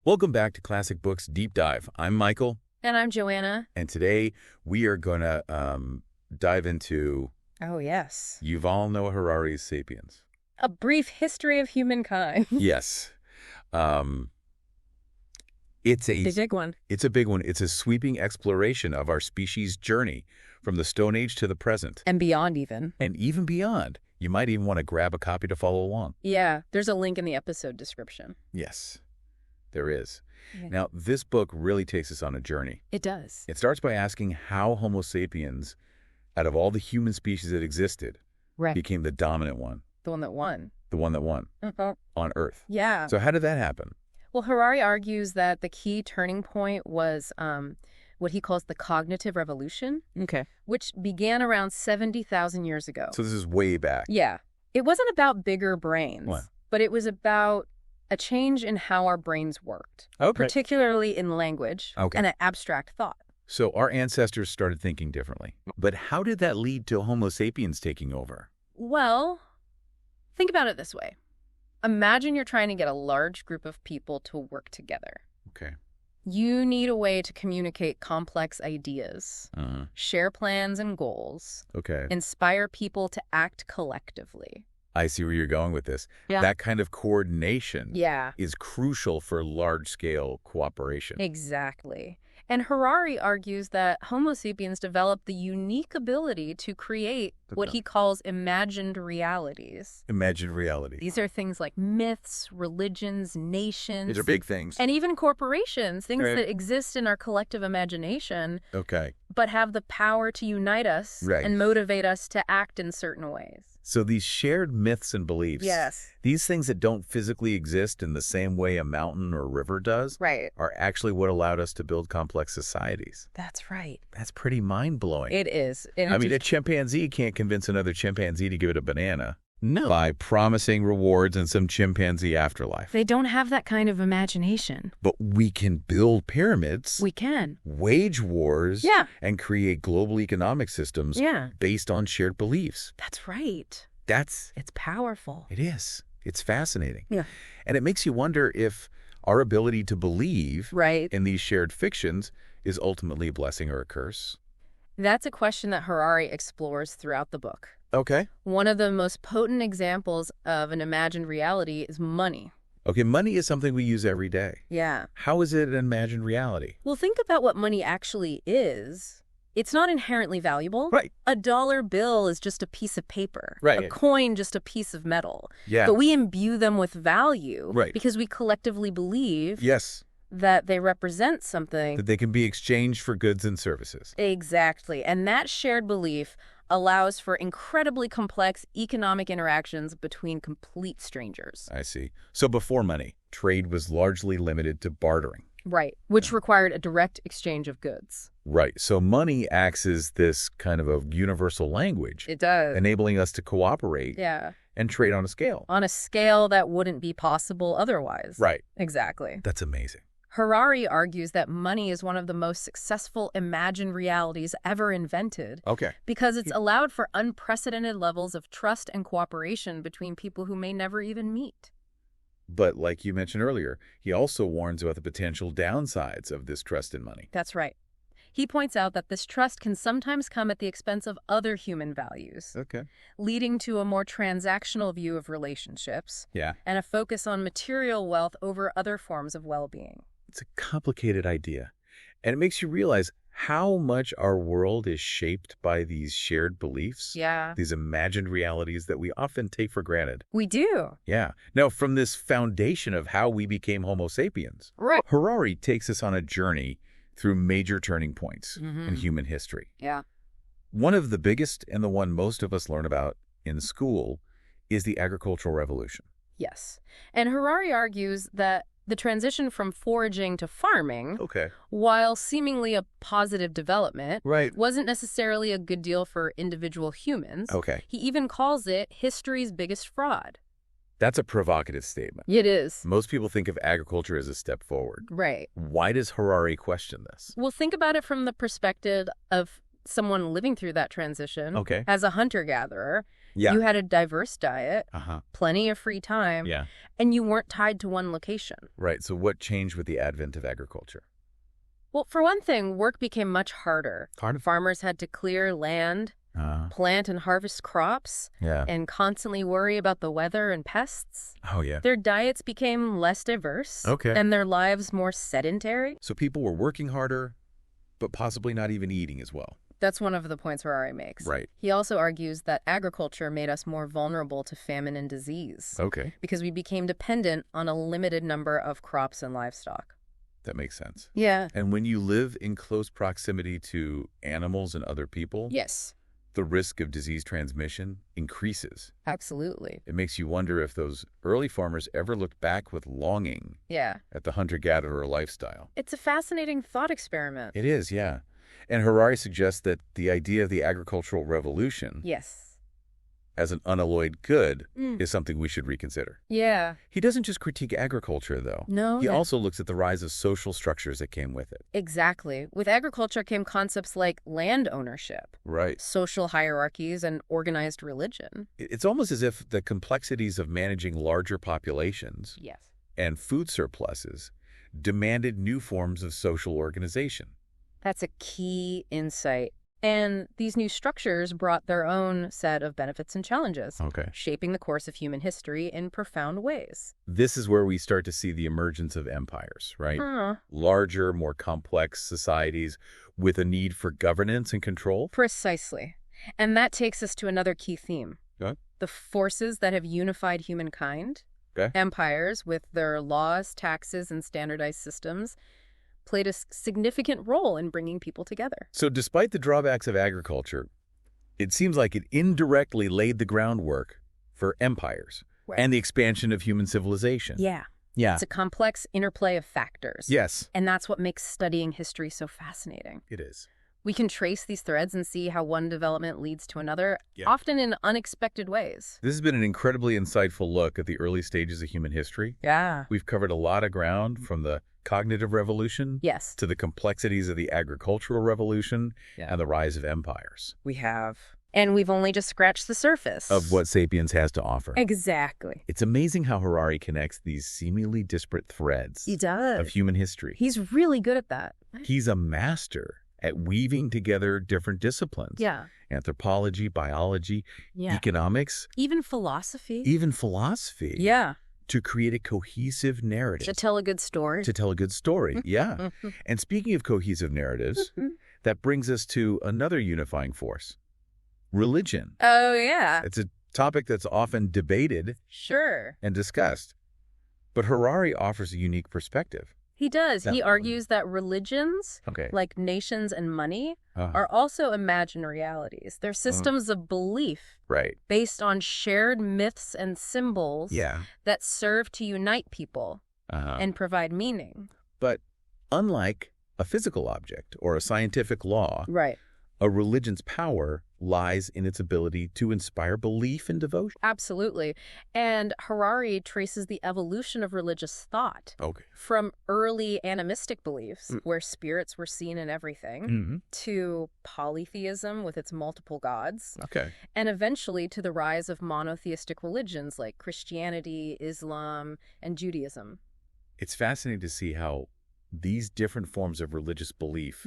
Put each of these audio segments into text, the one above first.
Welcome back to Classic Books Deep Dive. I'm Michael. And I'm Joanna. And today we are going to dive into Oh, yes. Yuval Noah Harari's Sapiens. A Brief History of Humankind. Yes. It's a big one. It's a big one. It's a sweeping exploration of our species' journey from the Stone Age to the present. And beyond even. And even beyond. You might even want to grab a copy to follow along. Yeah, there's a link in the episode description. Yes, there is. Yeah. Now, this book really takes us on a journey. It does. It starts by asking how Homo sapiens, out of all the human species that existed, became the dominant one. The one that won. The one that won on Earth. Yeah. So how did that happen? Well, Harari argues that the key turning point was what he calls the cognitive revolution, which began around 70,000 years ago. So this is way back. Yeah. It wasn't about bigger brains, but it was about a change in how our brains worked, particularly in language and an abstract thought. So our ancestors started thinking differently. But how did that lead to Homo sapiens taking over? Well, think about it this way. Imagine you're trying to get a large group of people to work together. Okay. You need a way to communicate complex ideas, share plans and goals, inspire people to act collectively. I see where you're going with this. Yeah. That kind of coordination is crucial for large-scale cooperation. Exactly. And Harari argues that Homo sapiens developed the unique ability to create what he calls imagined realities. Imagined realities. These are things like myths, religions, nations. These are big things. And even corporations, things that exist in our collective imagination, but have the power to unite us and motivate us to act in certain ways. So these shared myths and beliefs, these things that don't physically exist in the same way a mountain or river does, are actually what allowed us to build complex societies. That's right. That's pretty mind-blowing. It is. I mean, a chimpanzee can't convince another chimpanzee to give it a banana. No. By promising rewards and some chimpanzee afterlife. They don't have that kind of imagination. But we can build pyramids. We can. Wage wars. And create global economic systems based on shared beliefs. That's right. It's powerful. It is. It's fascinating. Yeah. And it makes you wonder if our ability to believe in these shared fictions is ultimately a blessing or a curse. That's a question that Harari explores throughout the book. Okay. One of the most potent examples of an imagined reality is money. Okay, money is something we use every day. Yeah. How is it an imagined reality? Well, think about what money actually is. It's not inherently valuable. Right. A dollar bill is just a piece of paper. Right. A coin, just a piece of metal. Yeah. But we imbue them with value because we collectively believe that they represent something. That they can be exchanged for goods and services. Exactly. And that shared belief allows for incredibly complex economic interactions between complete strangers. I see. So before money, trade was largely limited to bartering. Right, which required a direct exchange of goods. Right. So money acts as this kind of a universal language. It does. Enabling us to cooperate and trade on a scale. On a scale that wouldn't be possible otherwise. Right. Exactly. That's amazing. Harari argues that money is one of the most successful imagined realities ever invented. Because it's allowed for unprecedented levels of trust and cooperation between people who may never even meet. But like you mentioned earlier, he also warns about the potential downsides of this trust in money. That's right. He points out that this trust can sometimes come at the expense of other human values, leading to a more transactional view of relationships and a focus on material wealth over other forms of well-being. It's a complicated idea, and it makes you realize how much our world is shaped by these shared beliefs, these imagined realities that we often take for granted. We do. Yeah. Now, from this foundation of how we became Homo sapiens, Harari takes us on a journey through major turning points in human history. One of the biggest and the one most of us learn about in school is the agricultural revolution. Yes. And Harari argues that the transition from foraging to farming, while seemingly a positive development, wasn't necessarily a good deal for individual humans. He even calls it history's biggest fraud. That's a provocative statement. It is. Most people think of agriculture as a step forward. Right. Why does Harari question this? Well, think about it from the perspective of someone living through that transition, Okay. as a hunter-gatherer, Yeah. you had a diverse diet, plenty of free time, and you weren't tied to one location. Right. So what changed with the advent of agriculture? Well, for one thing, work became much harder. Farmers had to clear land, plant and harvest crops, and constantly worry about the weather and pests. Oh, yeah. Their diets became less diverse, and their lives more sedentary. So people were working harder, but possibly not even eating as well. That's one of the points Harari makes. Right. He also argues that agriculture made us more vulnerable to famine and disease. Okay. Because we became dependent on a limited number of crops and livestock. That makes sense. Yeah. And when you live in close proximity to animals and other people, yes, the risk of disease transmission increases. Absolutely. It makes you wonder if those early farmers ever looked back with longing at the hunter-gatherer lifestyle. It's a fascinating thought experiment. It is, yeah. And Harari suggests that the idea of the agricultural revolution as an unalloyed good is something we should reconsider. Yeah. He doesn't just critique agriculture, though. No. He also looks at the rise of social structures that came with it. Exactly. With agriculture came concepts like land ownership, social hierarchies, and organized religion. It's almost as if the complexities of managing larger populations and food surpluses demanded new forms of social organization. That's a key insight. And these new structures brought their own set of benefits and challenges, shaping the course of human history in profound ways. This is where we start to see the emergence of empires, right? Larger, more complex societies with a need for governance and control. Precisely. And that takes us to another key theme. The forces that have unified humankind, empires with their laws, taxes, and standardized systems, played a significant role in bringing people together. So despite the drawbacks of agriculture, it seems like it indirectly laid the groundwork for empires and the expansion of human civilization. Yeah. It's a complex interplay of factors. Yes. And that's what makes studying history so fascinating. It is. We can trace these threads and see how one development leads to another, often in unexpected ways. This has been an incredibly insightful look at the early stages of human history. Yeah. We've covered a lot of ground, from the cognitive revolution to the complexities of the agricultural revolution and the rise of empires. We have. And we've only just scratched the surface of what Sapiens has to offer. Exactly. It's amazing how Harari connects these seemingly disparate threads of human history. He's really good at that. He's a master at weaving together different disciplines. Anthropology, biology, economics. Even philosophy. To create a cohesive narrative. To tell a good story. And speaking of cohesive narratives, that brings us to another unifying force. Religion. Oh, yeah. It's a topic that's often debated and discussed. But Harari offers a unique perspective. He does. He argues that religions, like nations and money, are also imagined realities. They're systems of belief based on shared myths and symbols that serve to unite people and provide meaning. But unlike a physical object or a scientific law, a religion's power lies in its ability to inspire belief and devotion. Absolutely. And Harari traces the evolution of religious thought from early animistic beliefs, where spirits were seen in everything, to polytheism with its multiple gods, and eventually to the rise of monotheistic religions like Christianity, Islam, and Judaism. It's fascinating to see how these different forms of religious belief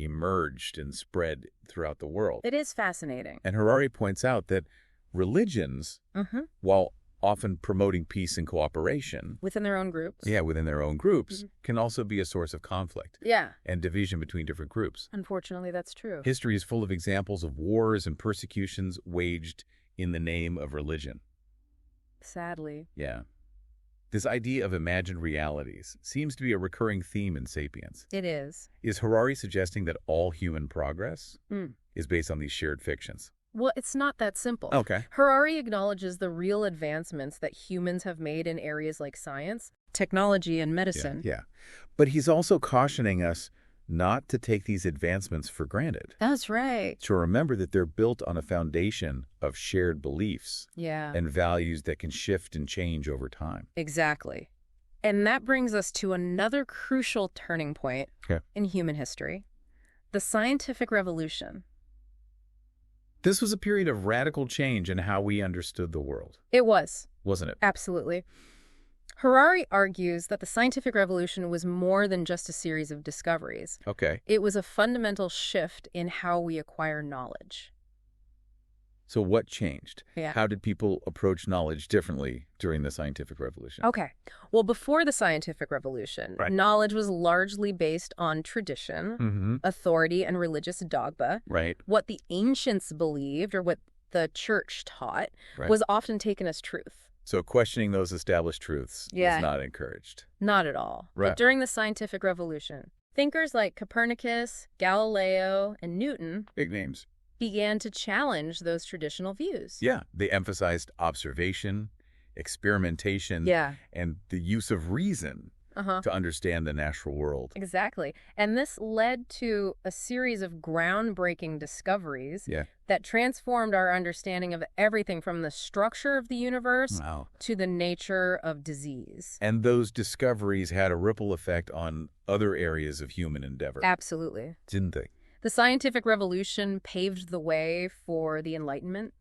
emerged and spread throughout the world. It is fascinating. And Harari points out that religions, while often promoting peace and cooperation within their own groups, can also be a source of conflict and division between different groups. Unfortunately, that's true. History is full of examples of wars and persecutions waged in the name of religion. Sadly. This idea of imagined realities seems to be a recurring theme in Sapiens. It is. Is Harari suggesting that all human progress is based on these shared fictions? Well, it's not that simple. Harari acknowledges the real advancements that humans have made in areas like science, technology, and medicine. But he's also cautioning us not to take these advancements for granted. That's right. To remember that they're built on a foundation of shared beliefs and values that can shift and change over time. Exactly. And that brings us to another crucial turning point in human history, The scientific revolution. This was a period of radical change in how we understood the world. It was. Wasn't it? Absolutely. Harari argues that the scientific revolution was more than just a series of discoveries. Okay. It was a fundamental shift in how we acquire knowledge. So what changed? Yeah. How did people approach knowledge differently during the scientific revolution? Okay. Well, before the scientific revolution, knowledge was largely based on tradition, authority, and religious dogma. Right. What the ancients believed, or what the church taught, was often taken as truth. So questioning those established truths was not encouraged. Not at all. Right. But during the scientific revolution, thinkers like Copernicus, Galileo, and Newton, big names, began to challenge those traditional views. Yeah, they emphasized observation, experimentation, and the use of reason to understand the natural world. Exactly. And this led to a series of groundbreaking discoveries that transformed our understanding of everything from the structure of the universe to the nature of disease. And those discoveries had a ripple effect on other areas of human endeavor. Absolutely. Didn't they? The scientific revolution paved the way for the Enlightenment,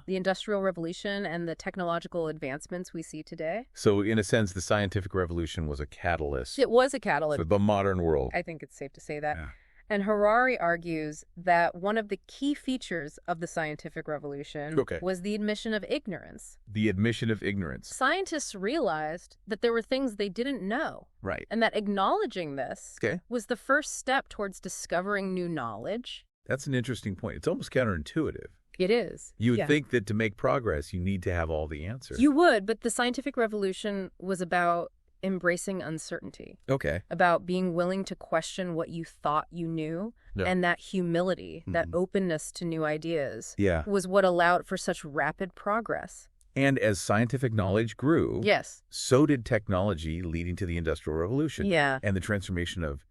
the Industrial Revolution, and the technological advancements we see today. So, in a sense, the scientific revolution was a catalyst. It was a catalyst. For the modern world. I think it's safe to say that. Yeah. And Harari argues that one of the key features of the scientific revolution was the admission of ignorance. The admission of ignorance. Scientists realized that there were things they didn't know. Right. And that acknowledging this was the first step towards discovering new knowledge. That's an interesting point. It's almost counterintuitive. It is. You would think that to make progress, you need to have all the answers. You would, but the scientific revolution was about embracing uncertainty. Okay. About being willing to question what you thought you knew. And that humility, that openness to new ideas was what allowed for such rapid progress. And as scientific knowledge grew, so did technology, leading to the Industrial Revolution. And the transformation of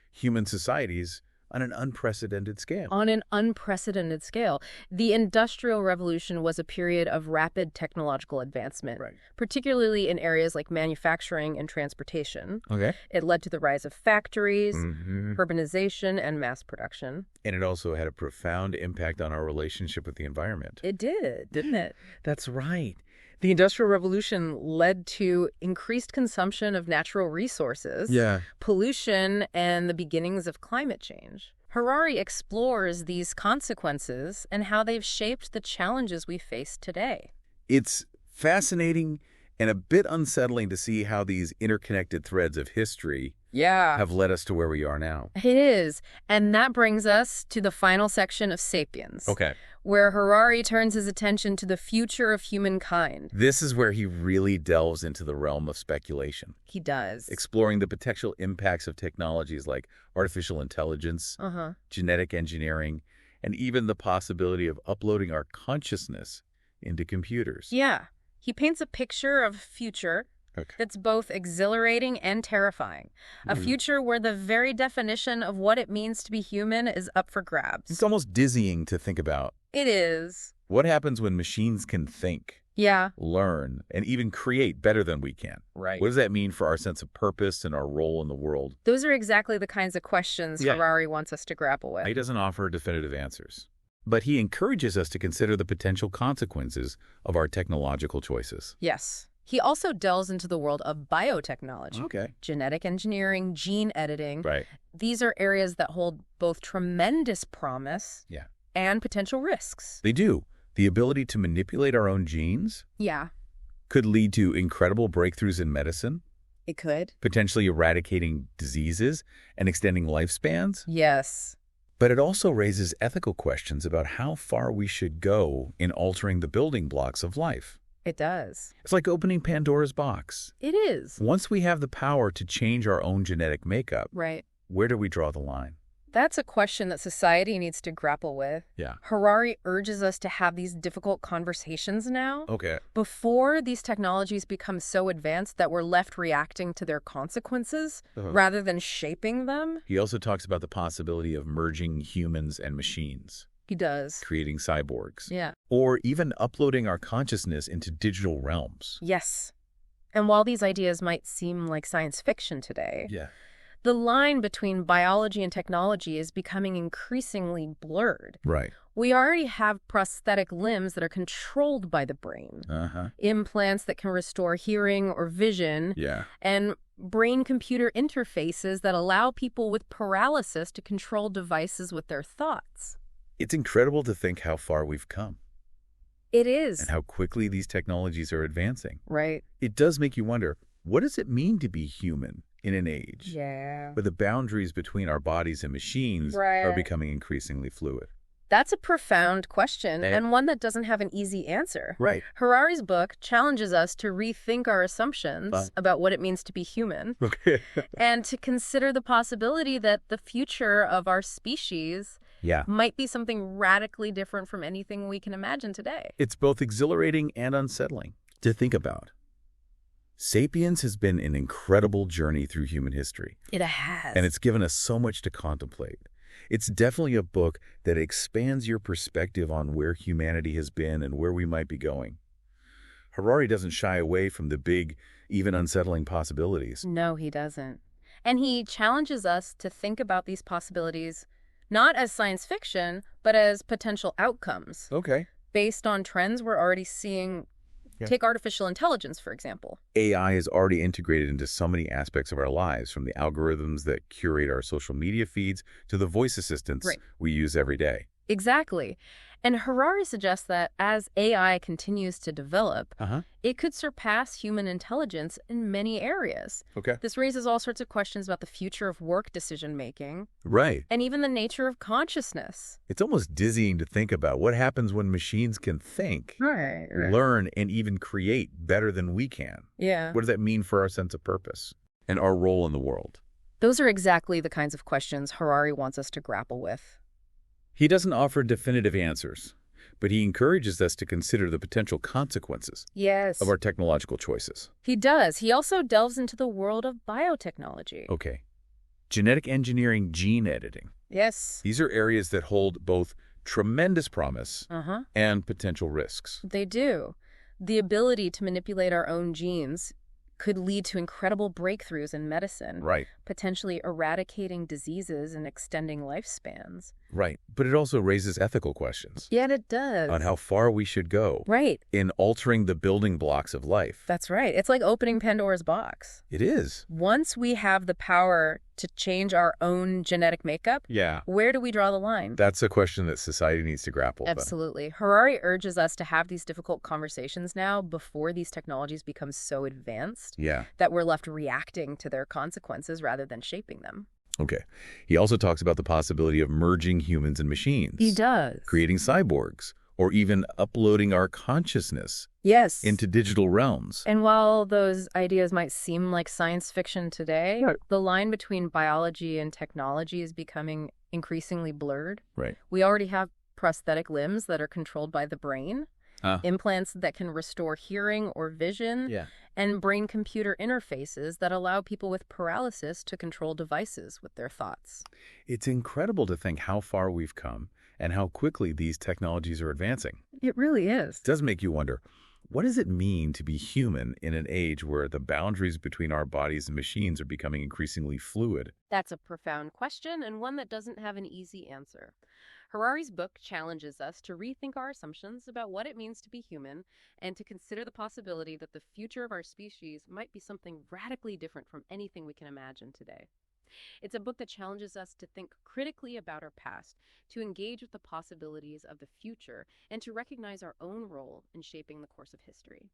human societies on an unprecedented scale. On an unprecedented scale. The Industrial Revolution was a period of rapid technological advancement, particularly in areas like manufacturing and transportation. It led to the rise of factories, urbanization, and mass production. And it also had a profound impact on our relationship with the environment. It did, didn't it? That's right. The Industrial Revolution led to increased consumption of natural resources, pollution, and the beginnings of climate change. Harari explores these consequences and how they've shaped the challenges we face today. It's fascinating and a bit unsettling to see how these interconnected threads of history have led us to where we are now. It is. And that brings us to the final section of Sapiens, where Harari turns his attention to the future of humankind. This is where he really delves into the realm of speculation. He does. Exploring the potential impacts of technologies like artificial intelligence, genetic engineering, and even the possibility of uploading our consciousness into computers. Yeah. He paints a picture of a future that's both exhilarating and terrifying. A future where the very definition of what it means to be human is up for grabs. It's almost dizzying to think about. It is. What happens when machines can think, learn, and even create better than we can? Right. What does that mean for our sense of purpose and our role in the world? Those are exactly the kinds of questions Harari wants us to grapple with. He doesn't offer definitive answers, but he encourages us to consider the potential consequences of our technological choices. Yes. He also delves into the world of biotechnology, genetic engineering, gene editing. These are areas that hold both tremendous promise and potential risks. They do. The ability to manipulate our own genes could lead to incredible breakthroughs in medicine. It could. Potentially eradicating diseases and extending lifespans. Yes. But it also raises ethical questions about how far we should go in altering the building blocks of life. It does. It's like opening Pandora's box. It is. Once we have the power to change our own genetic makeup, where do we draw the line? That's a question that society needs to grapple with. Harari urges us to have these difficult conversations now. Before these technologies become so advanced that we're left reacting to their consequences rather than shaping them. He also talks about the possibility of merging humans and machines. He does. Creating cyborgs. Yeah. Or even uploading our consciousness into digital realms. Yes. And while these ideas might seem like science fiction today, The line between biology and technology is becoming increasingly blurred. Right. We already have prosthetic limbs that are controlled by the brain, implants that can restore hearing or vision, and brain-computer interfaces that allow people with paralysis to control devices with their thoughts. It's incredible to think how far we've come. It is. And how quickly these technologies are advancing. Right. It does make you wonder, what does it mean to be human in an age where the boundaries between our bodies and machines are becoming increasingly fluid? That's a profound question, and one that doesn't have an easy answer. Right. Harari's book challenges us to rethink our assumptions about what it means to be human, and to consider the possibility that the future of our species might be something radically different from anything we can imagine today. It's both exhilarating and unsettling to think about. Sapiens has been an incredible journey through human history. It has. And it's given us so much to contemplate. It's definitely a book that expands your perspective on where humanity has been and where we might be going. Harari doesn't shy away from the big, even unsettling possibilities. No, he doesn't. And he challenges us to think about these possibilities not as science fiction, but as potential outcomes. Okay. Based on trends we're already seeing. Take artificial intelligence, for example. AI is already integrated into so many aspects of our lives, from the algorithms that curate our social media feeds to the voice assistants we use every day. Exactly. And Harari suggests that as AI continues to develop, it could surpass human intelligence in many areas. Okay. This raises all sorts of questions about the future of work decision-making. Right. And even the nature of consciousness. It's almost dizzying to think about what happens when machines can think, learn, and even create better than we can. Yeah. What does that mean for our sense of purpose and our role in the world? Those are exactly the kinds of questions Harari wants us to grapple with. He doesn't offer definitive answers, but he encourages us to consider the potential consequences of our technological choices. He does. He also delves into the world of biotechnology. Okay. Genetic engineering, gene editing. Yes. These are areas that hold both tremendous promise and potential risks. They do. The ability to manipulate our own genes could lead to incredible breakthroughs in medicine. Right. Potentially eradicating diseases and extending lifespans. Right. But it also raises ethical questions. Yeah, it does. On how far we should go. Right. In altering the building blocks of life. That's right. It's like opening Pandora's box. It is. Once we have the power to change our own genetic makeup, where do we draw the line? That's a question that society needs to grapple with. Absolutely. Harari urges us to have these difficult conversations now before these technologies become so advanced that we're left reacting to their consequences rather than shaping them. Okay. He also talks about the possibility of merging humans and machines. He does. Creating cyborgs, or even uploading our consciousness into digital realms. And while those ideas might seem like science fiction today, the line between biology and technology is becoming increasingly blurred. Right. We already have prosthetic limbs that are controlled by the brain, implants that can restore hearing or vision, and brain-computer interfaces that allow people with paralysis to control devices with their thoughts. It's incredible to think how far we've come and how quickly these technologies are advancing. It really is. It does make you wonder, what does it mean to be human in an age where the boundaries between our bodies and machines are becoming increasingly fluid? That's a profound question, and one that doesn't have an easy answer. Harari's book challenges us to rethink our assumptions about what it means to be human and to consider the possibility that the future of our species might be something radically different from anything we can imagine today. It's a book that challenges us to think critically about our past, to engage with the possibilities of the future, and to recognize our own role in shaping the course of history.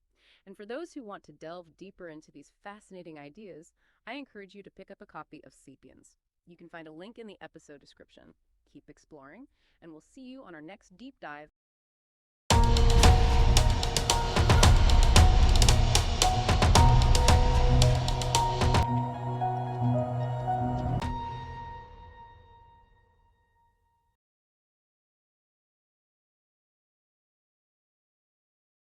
And for those who want to delve deeper into these fascinating ideas, I encourage you to pick up a copy of Sapiens. You can find a link in the episode description. Keep exploring, and we'll see you on our next deep dive.